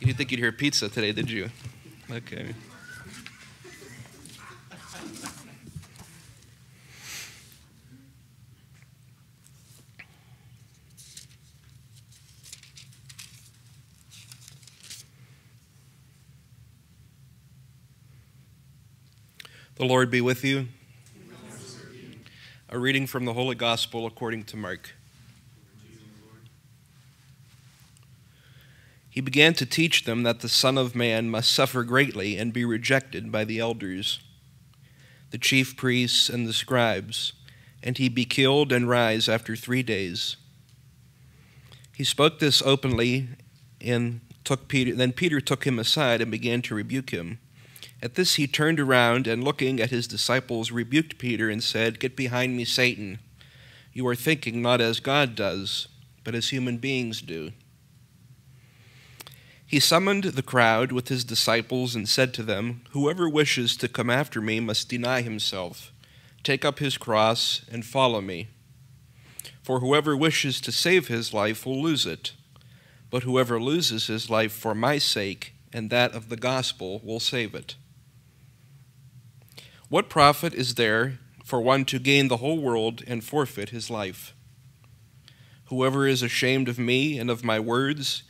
You didn't think you'd hear pizza today, did you? Okay. The Lord be with you. A reading from the Holy Gospel according to Mark. He began to teach them that the Son of Man must suffer greatly and be rejected by the elders, the chief priests, and the scribes, and he be killed and rise after 3 days. He spoke this openly and then Peter took him aside and began to rebuke him. At this he turned around and, looking at his disciples, rebuked Peter and said, "Get behind me, Satan. You are thinking not as God does, but as human beings do." He summoned the crowd with his disciples and said to them, "Whoever wishes to come after me must deny himself, take up his cross, and follow me. For whoever wishes to save his life will lose it, but whoever loses his life for my sake and that of the gospel will save it. What profit is there for one to gain the whole world and forfeit his life? Whoever is ashamed of me and of my words,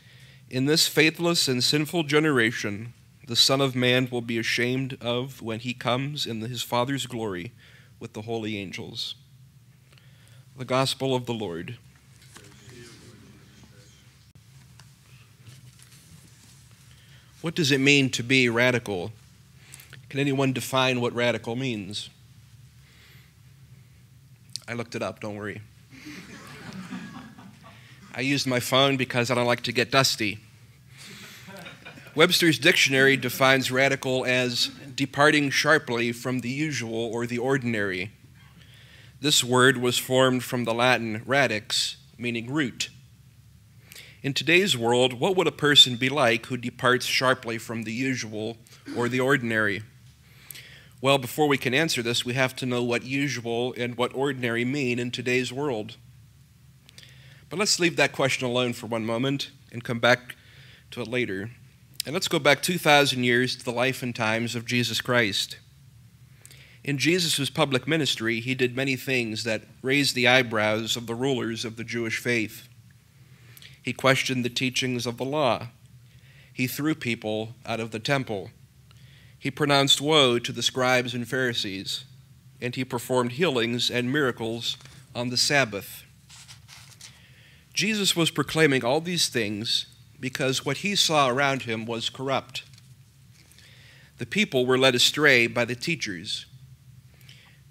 in this faithless and sinful generation, the Son of Man will be ashamed of when he comes in his Father's glory with the holy angels." The Gospel of the Lord. What does it mean to be radical? Can anyone define what radical means? I looked it up, don't worry. I used my phone because I don't like to get dusty. Webster's dictionary defines radical as departing sharply from the usual or the ordinary. This word was formed from the Latin radix, meaning root. In today's world, what would a person be like who departs sharply from the usual or the ordinary? Well, before we can answer this, we have to know what usual and what ordinary mean in today's world. But let's leave that question alone for one moment and come back to it later. And let's go back 2,000 years to the life and times of Jesus Christ. In Jesus' public ministry, he did many things that raised the eyebrows of the rulers of the Jewish faith. He questioned the teachings of the law. He threw people out of the temple. He pronounced woe to the scribes and Pharisees, and he performed healings and miracles on the Sabbath. Jesus was proclaiming all these things because what he saw around him was corrupt. The people were led astray by the teachers.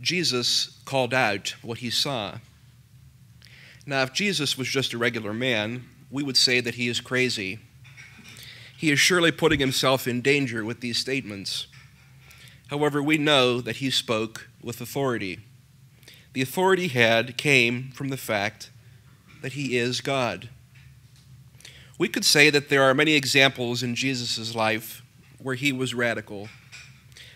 Jesus called out what he saw. Now, if Jesus was just a regular man, we would say that he is crazy. He is surely putting himself in danger with these statements. However, we know that he spoke with authority. The authority he had came from the fact that he is God. We could say that there are many examples in Jesus' life where he was radical,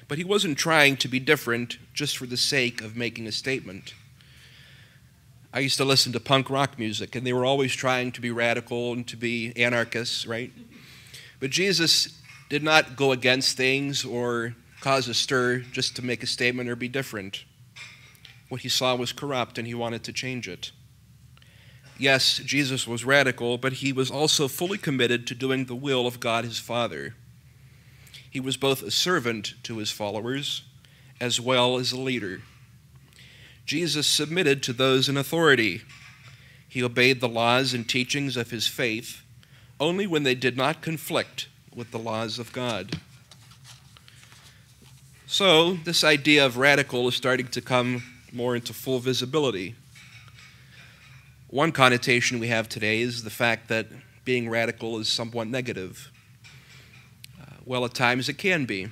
but he wasn't trying to be different just for the sake of making a statement. I used to listen to punk rock music, and they were always trying to be radical and to be anarchists, right? But Jesus did not go against things or cause a stir just to make a statement or be different. What he saw was corrupt, and he wanted to change it. Yes, Jesus was radical, but he was also fully committed to doing the will of God his Father. He was both a servant to his followers as well as a leader. Jesus submitted to those in authority. He obeyed the laws and teachings of his faith only when they did not conflict with the laws of God. So, this idea of radical is starting to come more into full visibility. One connotation we have today is the fact that being radical is somewhat negative. Well, at times it can be.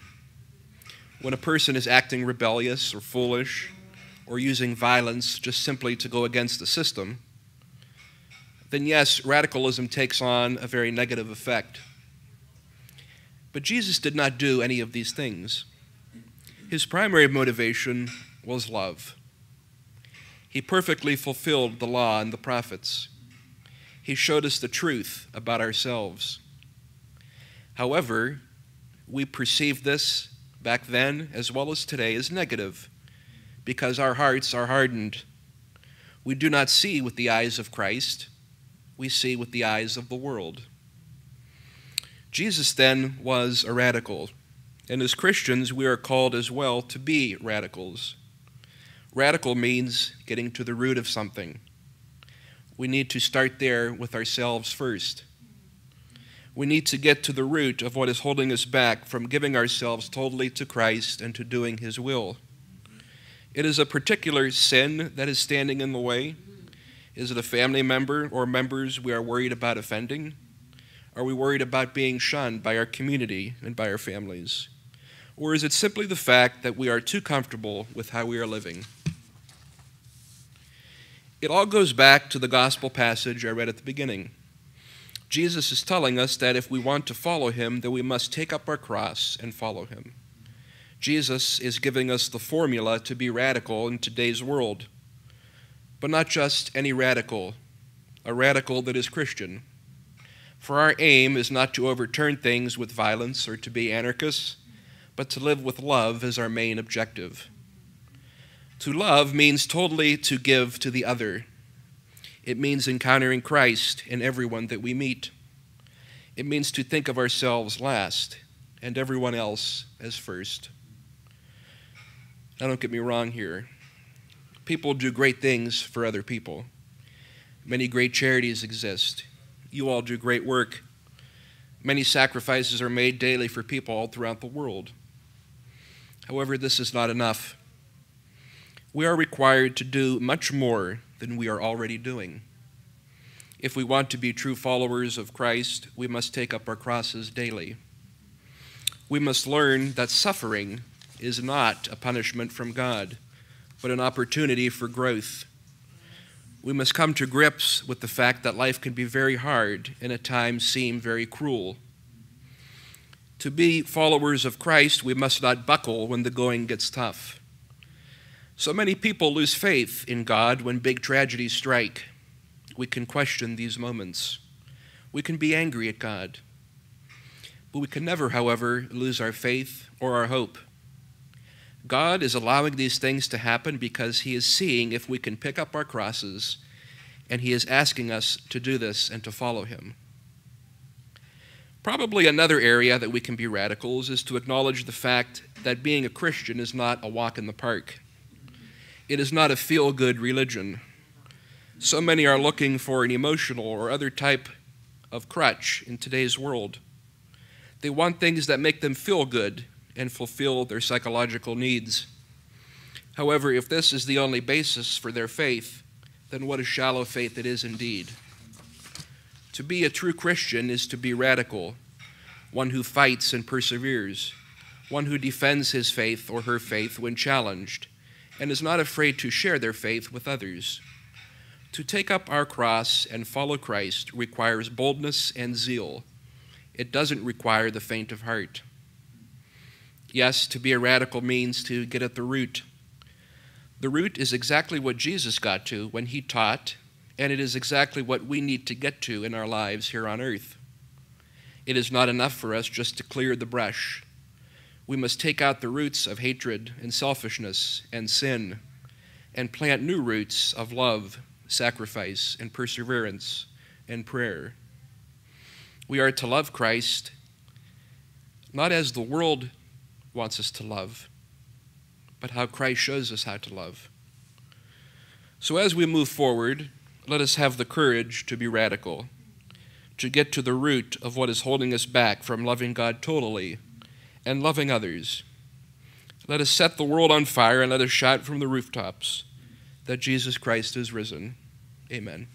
When a person is acting rebellious or foolish or using violence just simply to go against the system, then yes, radicalism takes on a very negative effect. But Jesus did not do any of these things. His primary motivation was love. He perfectly fulfilled the law and the prophets. He showed us the truth about ourselves. However, we perceive this back then as well as today as negative because our hearts are hardened. We do not see with the eyes of Christ. We see with the eyes of the world. Jesus then was a radical, and as Christians we are called as well to be radicals. Radical means getting to the root of something. We need to start there with ourselves first. We need to get to the root of what is holding us back from giving ourselves totally to Christ and to doing His will. It is a particular sin that is standing in the way. Is it a family member or members we are worried about offending? Are we worried about being shunned by our community and by our families? Or is it simply the fact that we are too comfortable with how we are living? It all goes back to the gospel passage I read at the beginning. Jesus is telling us that if we want to follow Him, then we must take up our cross and follow Him. Jesus is giving us the formula to be radical in today's world, but not just any radical, a radical that is Christian. For our aim is not to overturn things with violence or to be anarchists, but to live with love as our main objective. To love means totally to give to the other. It means encountering Christ in everyone that we meet. It means to think of ourselves last and everyone else as first. Now, don't get me wrong here. People do great things for other people. Many great charities exist. You all do great work. Many sacrifices are made daily for people all throughout the world. However, this is not enough. We are required to do much more than we are already doing. If we want to be true followers of Christ, we must take up our crosses daily. We must learn that suffering is not a punishment from God, but an opportunity for growth. We must come to grips with the fact that life can be very hard and at times seem very cruel. To be followers of Christ, we must not buckle when the going gets tough. So many people lose faith in God when big tragedies strike. We can question these moments. We can be angry at God. But we can never, however, lose our faith or our hope. God is allowing these things to happen because He is seeing if we can pick up our crosses, and He is asking us to do this and to follow Him. Probably another area that we can be radicals is to acknowledge the fact that being a Christian is not a walk in the park. It is not a feel-good religion. So many are looking for an emotional or other type of crutch in today's world. They want things that make them feel good and fulfill their psychological needs. However, if this is the only basis for their faith, then what a shallow faith it is indeed. To be a true Christian is to be radical, one who fights and perseveres, one who defends his faith or her faith when challenged, and is not afraid to share their faith with others. To take up our cross and follow Christ requires boldness and zeal. It doesn't require the faint of heart. Yes, to be a radical means to get at the root. The root is exactly what Jesus got to when He taught, and it is exactly what we need to get to in our lives here on earth. It is not enough for us just to clear the brush. We must take out the roots of hatred and selfishness and sin and plant new roots of love, sacrifice, and perseverance and prayer. We are to love Christ not as the world wants us to love, but how Christ shows us how to love. So as we move forward, let us have the courage to be radical, to get to the root of what is holding us back from loving God totally and loving others. Let us set the world on fire and let us shout from the rooftops that Jesus Christ is risen. Amen.